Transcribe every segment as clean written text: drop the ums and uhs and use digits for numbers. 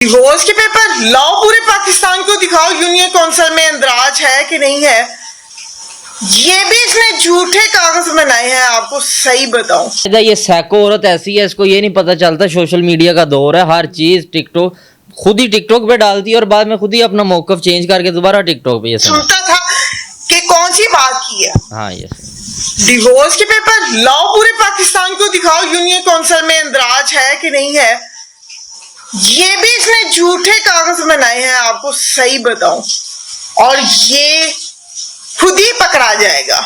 Divorce के paper लाओ, पूरे पाकिस्तान को दिखाओ यूनियन काउंसिल में अंदराज है कि नहीं है। ये भी इसने झूठे कागज बनाए हैं, आपको सही बताऊं। ये सैको औरत ऐसी है, इसको ये नहीं पता चलता सोशल मीडिया का दौर है। हर चीज टिकटॉक, खुद ही टिकटॉक पे डालती है और बाद में खुद ही अपना मौकफ चेंज करके दोबारा टिकटॉक पे ये सुनता था कि कौन सी बात की है। हाँ, ये डिवोर्स के पेपर लाओ, पूरे पाकिस्तान को दिखाओ यूनियन काउंसिल में अंदराज है कि नहीं है। ये भी इसने झूठे कागज बनाए हैं, आपको सही बताऊं, और ये खुद ही पकड़ा जाएगा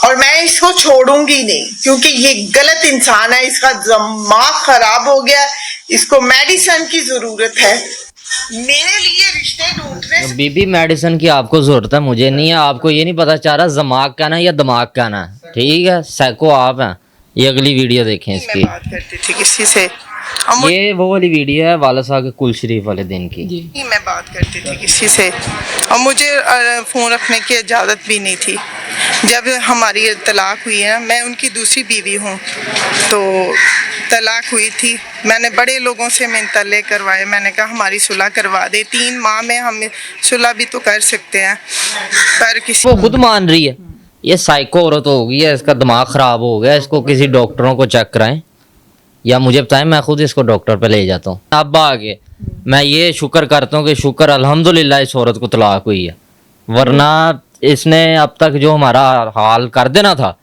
और मैं इसको छोड़ूंगी नहीं, क्योंकि ये गलत इंसान है, इसका दिमाग खराब हो गया, इसको मेडिसिन की जरूरत है। मेरे लिए रिश्ते ढूंढने बीबी मेडिसिन की आपको जरूरत है, मुझे नहीं है। आपको ये नहीं पता चाह रहा दिमाग कहना है या दिमाग कहना है, ठीक है। सैको आप हैं। ये अगली वीडियो देखें इसकी। मैं बात करती थी किसी से, ये वो वाली वीडियो है वाला साहब के कुल शरीफ वाले दिन की। मैं बात करती थी किसी से और मुझे फ़ोन रखने की इजाज़त भी नहीं थी। जब हमारी तलाक हुई है, मैं उनकी दूसरी बीवी हूँ, तो तलाक हुई थी, मैंने बड़े लोगों से मिन्नतें करवाए। मैंने कहा हमारी सुलह करवा दे, 3 माह में हम सुलह भी तो कर सकते हैं, पर किसी वो खुद मान रही है। ये साइको औरत हो गई है, इसका दिमाग ख़राब हो गया। इसको किसी डॉक्टरों को चेक कराएं या मुझे बताएं, मैं खुद इसको डॉक्टर पे ले जाता हूँ। अब आगे मैं ये शुक्र करता हूँ कि शुक्र अल्हम्दुलिल्लाह इस औरत को तलाक हुई है, वरना इसने अब तक जो हमारा हाल कर देना था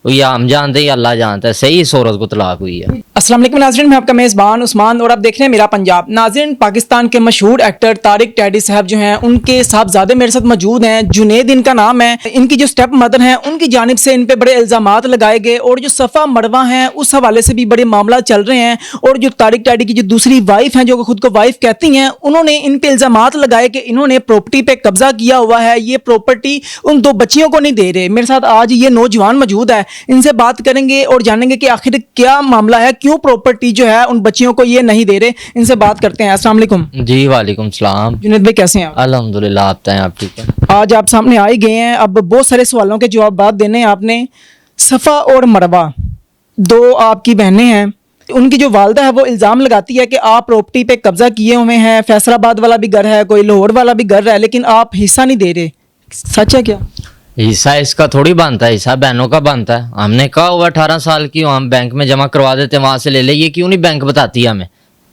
ये हम जानते ही अल्लाह जानता है। सही इस औरत को तलाक हुई है। अस्सलाम वालेकुम नाज़रीन, मैं आपका मेज़बान उस्मान और आप देख रहे हैं मेरा पंजाब। नाज़रीन, पाकिस्तान के मशहूर एक्टर तारिक टैडी साहब जो हैं, उनके साहबजादे मेरे साथ मौजूद हैं। जुनैद इनका नाम है। इनकी जो स्टेप मदर हैं, उनकी जानिब से इन पे बड़े इल्ज़ामात लगाए गए और जो सफ़ा मरवा हैं उस हवाले से भी बड़े मामला चल रहे हैं। और जो तारिक टैडी की जो दूसरी वाइफ हैं, जो खुद को वाइफ कहती हैं, उन्होंने इन पे इल्ज़ामात लगाए कि इन्होंने प्रॉपर्टी पे कब्जा किया हुआ है, ये प्रॉपर्टी उन 2 बच्चियों को नहीं दे रहे। मेरे साथ आज ये नौजवान मौजूद है, इनसे बात करेंगे और जानेंगे कि आखिर क्या मामला है, क्यों प्रॉपर्टी जो है उन बच्चियों को ये नहीं दे रहे। इनसे बात करते हैं। अस्सलाम वालेकुम। जी वालेकुम सलाम। जुनैद भाई कैसे हैं आप? अल्हम्दुलिल्लाह, आप बताएं, आप ठीक है? आज आप सामने आ ही गए हैं, अब बहुत सारे सवालों के जवाब देने हैं आपने। सफ़ा और मरवा 2 आपकी बहनें हैं, उनकी जो वालदा है वो इल्ज़ाम लगाती है कि आप प्रॉपर्टी पे कब्जा किए हुए हैं। फैसलाबाद वाला भी घर है, कोई लाहौर वाला भी घर है, लेकिन आप हिस्सा नहीं दे रहे। सच है क्या? हिस्सा इसका थोड़ी बनता है, हिस्सा बहनों का बनता है। हमने कहा हुआ 18 साल की हो, हम बैंक में जमा करवा देते, वहाँ से ले ले। ये क्यों नहीं बैंक बताती है हमें?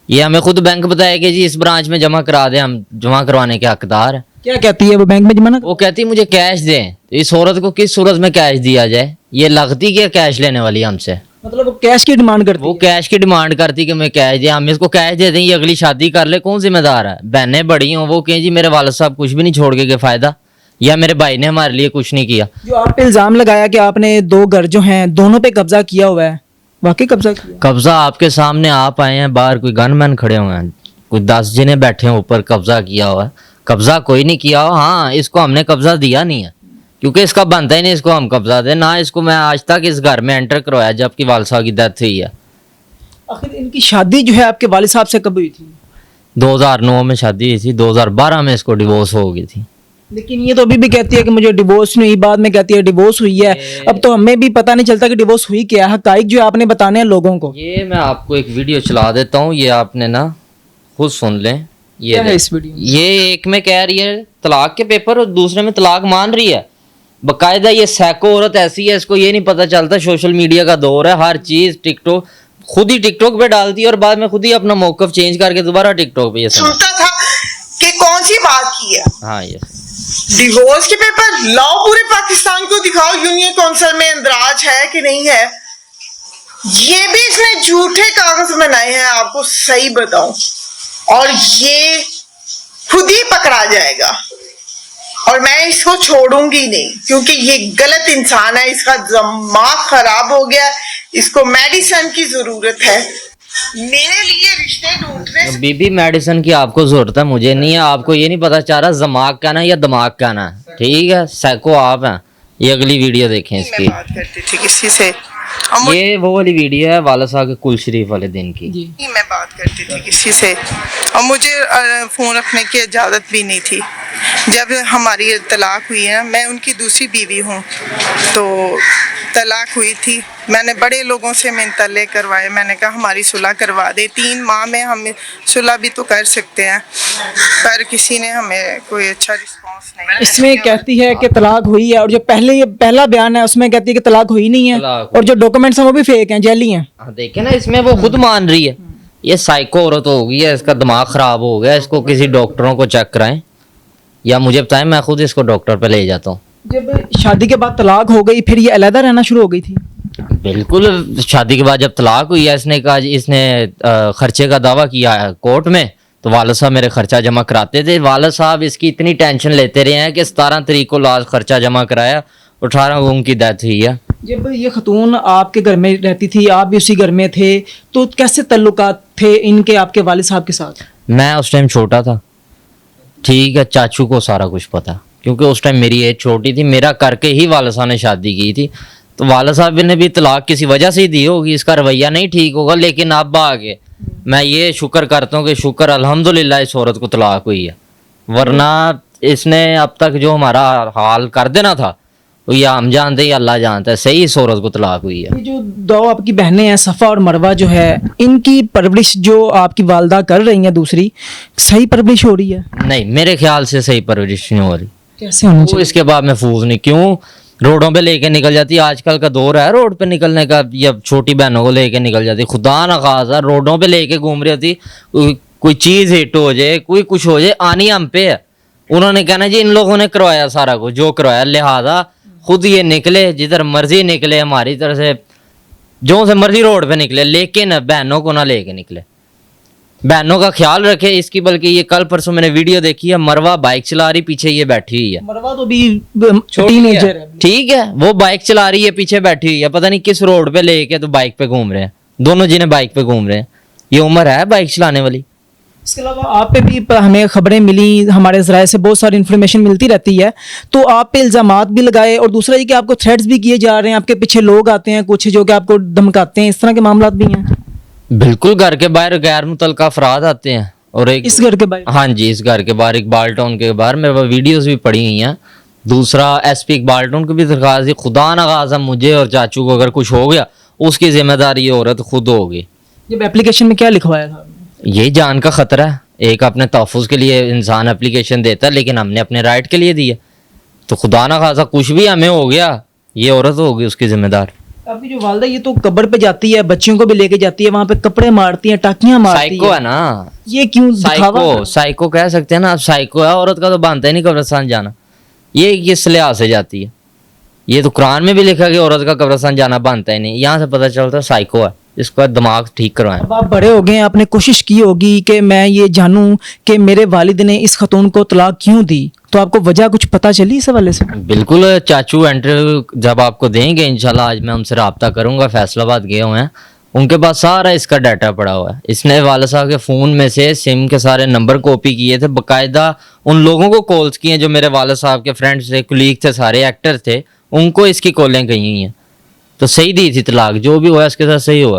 ये हमें खुद बैंक बताया कि जी इस ब्रांच में जमा करा दे, हम जमा करवाने के हकदार है। क्या कहती है वो बैंक में जमा? वो कहती मुझे कैश दें। इस औरत को किस सूरत में कैश दिया जाए? ये लगती क्या कैश लेने वाली हमसे? मतलब वो कैश की डिमांड करती है? वो कैश की डिमांड करती कि मैं कैश दे, हम इसको कैश दे दें, ये अगली शादी कर ले। कौन जिम्मेदार है? बहनें बड़ी हों, वो कहें जी मेरे वालिद साहब कुछ भी नहीं छोड़ के फायदा, या मेरे भाई ने हमारे लिए कुछ नहीं किया। जो आप पे इल्जाम लगाया कि आपने 2 घर जो हैं दोनों पे कब्जा किया हुआ है, वाकई कब्जा किया? कब्जा आपके सामने आप आए हैं, बाहर कोई गनमैन खड़े हुए हैं, कोई 10 जने बैठे हैं ऊपर, कब्जा किया हुआ है। कब्जा कोई नहीं किया हुआ। हाँ, इसको हमने कब्जा दिया नहीं है, क्योंकि इसका बनता ही नहीं इसको हम कब्जा दें। ना इसको मैं आज तक इस घर में एंटर करवाया जबकि वालिद साहब की डेथ हुई है। आखिर इनकी शादी जो है आपके वालिद साहब से कब हुई थी? 2009 में शादी हुई थी, 2012 में इसको डिवोर्स हो गई थी। लेकिन ये तो अभी भी कहती है कि मुझे डिवोर्स नहीं हुई, बाद में कहती है डिवोर्स हुई है। अब तो हमें भी पता नहीं चलता कि डिवोर्स हुई क्या है। हकाइक जो आपने बताने हैं लोगों को। ये मैं आपको एक वीडियो चला देता हूँ, ये आपने ना खुद सुन लें। ये क्या है इस वीडियो में? ये एक में कह रही है तलाक के पेपर और दूसरे में तलाक मान रही है बकायदा। ये सैको औरत ऐसी है, इसको ये नहीं पता चलता सोशल मीडिया का दौर है। हर चीज टिकटॉक, खुद ही टिकटॉक पे डालती है और बाद में खुद ही अपना मौकफ चेंज करके दोबारा टिकटॉक पे ये सुनता था कि कौन सी बात की है। हाँ, ये डिवोर्स के पेपर लाओ, पूरे पाकिस्तान को दिखाओ यूनियन काउंसिल में अंदराज है कि नहीं है। ये भी इसने झूठे कागज बनाए हैं, आपको सही बताऊं, और ये खुद ही पकड़ा जाएगा और मैं इसको छोड़ूंगी नहीं, क्योंकि ये गलत इंसान है, इसका दिमाग खराब हो गया, इसको मेडिसिन की जरूरत है। मेरे लिए रिश्ते ढूंढने बीबी मेडिसिन की आपको जरूरत है, मुझे नहीं है। आपको ये नहीं पता चाह रहा दिमाग कहना है या दिमाग कहना है, ठीक है। सैको आप हैं। ये अगली वीडियो देखें इसकी। मैं बात करती थी किसी से, ये वो वाली वीडियो है वाला साहब के कुल शरीफ वाले दिन की। मैं बात करती थी किसी से और मुझे फ़ोन रखने की इजाज़त भी नहीं थी। जब हमारी तलाक हुई है, मैं उनकी दूसरी बीवी हूँ, तो तलाक हुई थी, मैंने बड़े लोगों से मिन्नतें करवाए, मैंने कहा हमारी सुलह करवा दे, 3 माह में हम सुलह भी तो कर सकते हैं, पर किसी ने हमें कोई अच्छा रिस्पॉन्स नहीं दिया। इसमें कहती है कि तलाक हुई है, और जो पहला बयान है उसमें कहती है कि तलाक हुई नहीं है, तलाक और जो डॉक्यूमेंट्स हैं वो भी फेक हैं, जैली हैं। हाँ, देखे ना, इसमें वो खुद मान रही है। ये साइको औरत हो गई है, इसका दिमाग खराब हो गया, इसको किसी डॉक्टरों को चेक कराएं या मुझे बताएं, मैं खुद इसको डॉक्टर पे ले जाता हूँ। जब शादी के बाद तलाक हो गई, फिर ये अलहदा रहना शुरू हो गई थी? बिल्कुल, शादी के बाद जब तलाक हुई है, इसने कहा, इसने खर्चे का दावा किया है कोर्ट में, तो वालिद साहब मेरे खर्चा जमा कराते थे। वालिद साहब इसकी इतनी टेंशन लेते रहे हैं कि 17 तारीख को लास्ट खर्चा जमा कराया, 18 को उनकी डेथ हुई है। जब ये खतून आपके घर में रहती थी, आप भी उसी घर में थे, तो कैसे ताल्लुकात थे इनके आपके वालिद साहब के साथ? मैं उस टाइम छोटा था, ठीक है, चाचू को सारा कुछ पता, क्योंकि उस टाइम मेरी एज छोटी थी, मेरा करके ही वालिद साहब ने शादी की थी, तो वालिद साहब ने भी तलाक किसी वजह से ही दी होगी, इसका रवैया नहीं ठीक होगा। लेकिन अब आगे मैं ये शुक्र करता हूँ कि शुक्र अल्हम्दुलिल्लाह इस औरत को तलाक हुई है, वरना इसने अब तक जो हमारा हाल कर देना था, तो ये हम जानते ही अल्लाह जानता है, सही इस औरत को तलाक हुई है। ये जो 2 आपकी बहनें हैं, सफ़ा और मरवा, जो है इनकी परवरिश जो आपकी वालदा कर रही हैं दूसरी, सही परवरिश हो रही है? नहीं, मेरे ख्याल से सही परवरिश नहीं हो रही। कैसे होनी वो चाहिए? इसके बाद महफूज नहीं, क्यों रोडों पे लेके निकल जाती है, आजकल का दौर है रोड पे निकलने का, या छोटी बहनों को लेके निकल जाती, खुदा ना खासा रोडों पे लेके घूम रही होती, कोई चीज हिट हो जाए, कोई कुछ हो जाए, आनी हम पे है। उन्होंने कहना जी इन लोगों ने करवाया सारा कुछ, जो करवाया, लिहाजा खुद ये निकले, जिधर मर्जी निकले, हमारी तरह से जो से मर्जी रोड पे निकले, लेकिन बहनों को ना लेके निकले, बहनों का ख्याल रखे इसकी। बल्कि ये कल परसों मैंने वीडियो देखी है, मरवा बाइक चला रही, पीछे ये बैठी हुई है, मरवा तो भी छोटी टीनेजर है, है। ठीक है, वो बाइक चला रही है, पीछे बैठी हुई है, पता नहीं किस रोड पे लेके तो बाइक पे घूम रहे हैं, दोनों जिन्हें बाइक पे घूम रहे हैं, ये उम्र है बाइक चलाने वाली। इसके अलावा आप पे भी हमें खबरें मिली, हमारे ज़राए से बहुत सारी इन्फॉर्मेशन मिलती रहती है, तो आप पे इल्ज़ामात भी लगाए, और दूसरा ये कि आपको थ्रेट्स भी किए जा रहे हैं, आपके पीछे लोग आते हैं कुछ जो कि आपको धमकाते हैं, इस तरह के मामला भी हैं? बिल्कुल, घर के बाहर गैर मुतल्लका अफराद आते हैं, और एक इस घर के बाहर? हाँ जी, इस घर के बाहर, इकबाल टाउन के बाहर, मेरे पास वीडियोस भी पड़ी हुई हैं। दूसरा SP इकबाल टाउन को भी दरख्वास्त दी, खुदा ना खासा मुझे और चाचू को अगर कुछ हो गया, उसकी जिम्मेदारी ये औरत खुद होगी। जब एप्लीकेशन में क्या लिखवाया था? ये जान का खतरा है, एक अपने तहफ़्फ़ुज़ के लिए इंसान एप्लीकेशन देता है, लेकिन हमने अपने राइट के लिए दिया, तो खुदा ना खासा कुछ भी हमें हो गया, ये औरत होगी उसकी जिम्मेदार। आपकी जो वालदा, ये तो कब्र पे जाती है, बच्चियों को भी लेके जाती है, वहाँ पे कपड़े मारती हैं, टाकियां मारती साइको है ना, ये क्यों दिखावा? साइको कह सकते हैं ना, साइको है। औरत का तो बनता ही नहीं कब्रिस्तान जाना, ये किस लिहाज से जाती है? ये तो कुरान में भी लिखा कि औरत का कब्रिस्तान जाना बनता ही नहीं, यहाँ से पता चलता है साइको है, इसका दिमाग ठीक करवाएं। अब आप बड़े हो गए हैं, आपने कोशिश की होगी कि मैं ये जानूं कि मेरे वालिद ने इस खतून को तलाक क्यों दी, तो आपको वजह कुछ पता चली इस हवाले से? बिल्कुल, चाचू इंटरव्यू जब आपको देंगे इंशाल्लाह, आज मैं उनसे रब्ता करूंगा, फैसलाबाद गए हुए हैं, उनके पास सारा इसका डाटा पड़ा हुआ है। इसने वालिद साहब के फ़ोन में से सिम के सारे नंबर कॉपी किए थे, बाकायदा उन लोगों को कॉल्स किए जो मेरे वालिद साहब के फ्रेंड्स थे, कुलीग थे, सारे एक्टर थे, उनको इसकी कॉलें गई हुई हैं, तो सही दी थी तलाक, जो भी हुआ इसके साथ सही हुआ।